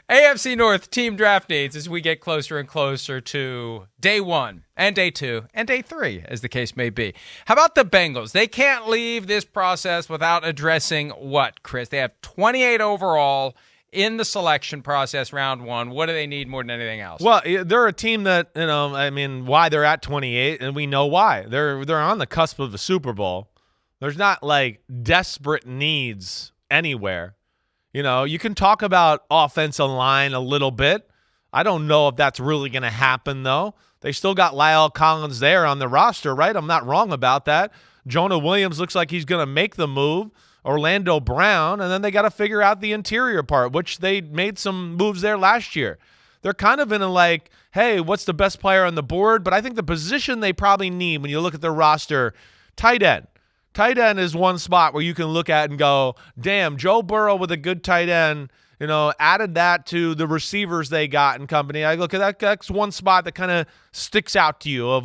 AFC North team draft needs as we get closer and closer to day 1 and day 2 and day 3, as the case may be. How about the Bengals? They can't leave this process without addressing what, Chris? They have 28 overall in the selection process, round 1. What do they need more than anything else? Well, they're a team that, why they're at 28, and we know why. They're on the cusp of the Super Bowl. There's not, desperate needs anywhere. You can talk about offensive line a little bit. I don't know if that's really going to happen, though. They still got La'el Collins there on the roster, right? I'm not wrong about that. Jonah Williams looks like he's going to make the move. Orlando Brown, and then they got to figure out the interior part, which they made some moves there last year. They're kind of in a hey, what's the best player on the board? But I think the position they probably need when you look at their roster, tight end. Tight end is one spot where you can look at and go, damn, Joe Burrow with a good tight end, added that to the receivers they got and company. I look at that, that's one spot that kind of sticks out to you of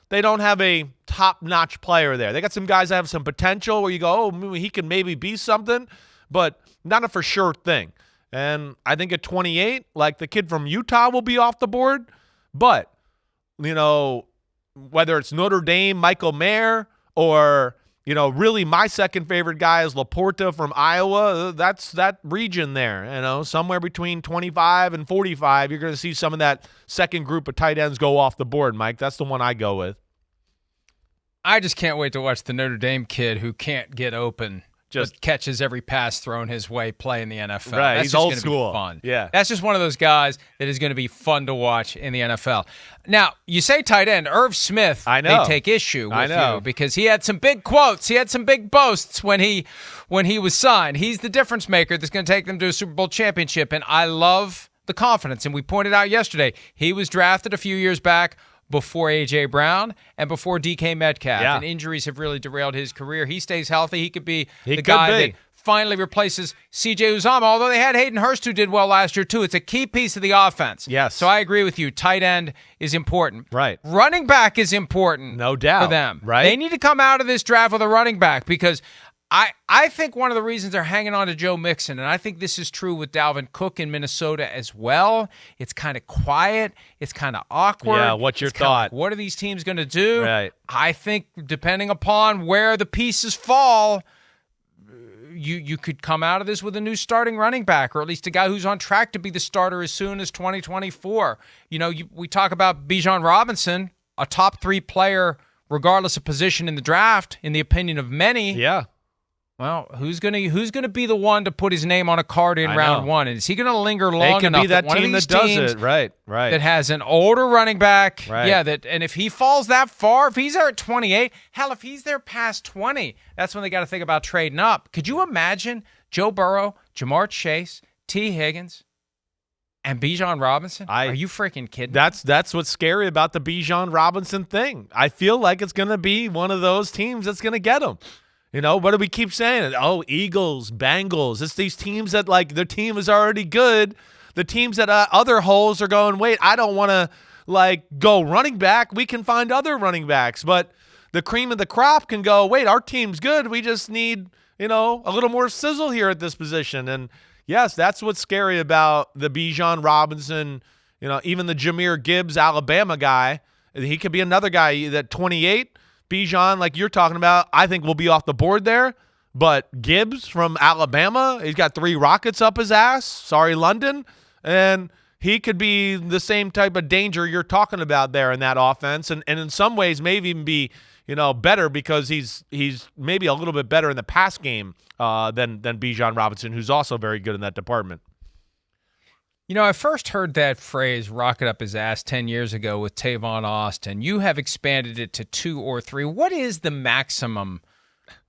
they don't have a top-notch player there. They got some guys that have some potential where you go, oh, he can maybe be something, but not a for sure thing. And I think at 28, the kid from Utah will be off the board. But, whether it's Notre Dame, Michael Mayer, or, really my second favorite guy is Laporta from Iowa. That's that region there, somewhere between 25 and 45. You're going to see some of that second group of tight ends go off the board, Mike. That's the one I go with. I just can't wait to watch the Notre Dame kid who can't get open, just catches every pass thrown his way play in the NFL. Right, That's he's just old gonna school. Be fun. Yeah. That's just one of those guys that is going to be fun to watch in the NFL. Now, you say tight end. Irv Smith, I know. they take issue with I know. you because he had some big quotes. He had some big boasts when he was signed. He's the difference maker that's going to take them to a Super Bowl championship, and I love the confidence. And we pointed out yesterday, he was drafted a few years back before A.J. Brown and before D.K. Metcalf. Yeah. And injuries have really derailed his career. He stays healthy. He could be the guy that finally replaces C.J. Uzomah, although they had Hayden Hurst who did well last year too. It's a key piece of the offense. Yes. So I agree with you. Tight end is important. Right. Running back is important. No doubt. For them. Right. They need to come out of this draft with a running back because I think one of the reasons they're hanging on to Joe Mixon, and I think this is true with Dalvin Cook in Minnesota as well, it's kind of quiet. It's kind of awkward. Yeah, what's your thought? What are these teams going to do? Right. I think depending upon where the pieces fall, you could come out of this with a new starting running back, or at least a guy who's on track to be the starter as soon as 2024. We talk about Bijan Robinson, a top 3 player regardless of position in the draft, in the opinion of many. Yeah. Well, who's gonna be the one to put his name on a card in round 1? And is he going to linger long could enough be that one team of these that does teams it. Right. that has an older running back? Right. Yeah, and if he falls that far, if he's there at 28, hell, if he's there past 20, that's when they got to think about trading up. Could you imagine Joe Burrow, Jamar Chase, T. Higgins, and Bijan Robinson? Are you freaking kidding? That's what's scary about the Bijan Robinson thing. I feel like it's going to be one of those teams that's going to get him. What do we keep saying? Oh, Eagles, Bengals. It's these teams that, their team is already good. The teams that other holes are going, wait, I don't want to, go running back. We can find other running backs. But the cream of the crop can go, wait, our team's good. We just need, a little more sizzle here at this position. And, yes, that's what's scary about the Bijan Robinson, even the Jahmyr Gibbs Alabama guy. He could be another guy that 28. Bijan, like you're talking about, I think will be off the board there. But Gibbs from Alabama, he's got 3 rockets up his ass. Sorry, London. And he could be the same type of danger you're talking about there in that offense. And in some ways maybe even be, better because he's maybe a little bit better in the pass game than Bijan Robinson, who's also very good in that department. I first heard that phrase, rocket up his ass, 10 years ago with Tavon Austin. You have expanded it to 2 or 3. What is the maximum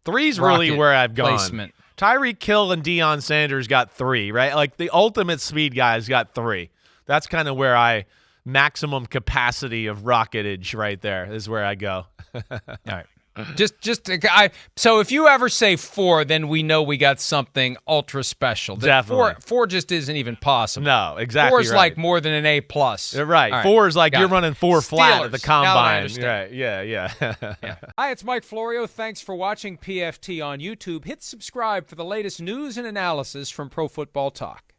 3's really where I've gone. Placement? Tyreek Hill and Deion Sanders got 3, right? The ultimate speed guys got 3. That's kind of where maximum capacity of rocketage right there is where I go. All right. So if you ever say 4, then we know we got something ultra special. Definitely. 4 just isn't even possible. No, exactly. 4 is right. like more than an A+. Right. All 4 is like you're running 4 flat at the Steelers. Now that I combine. understand. Right. Yeah. Yeah. Hi, it's Mike Florio. Thanks for watching PFT on YouTube. Hit subscribe for the latest news and analysis from Pro Football Talk.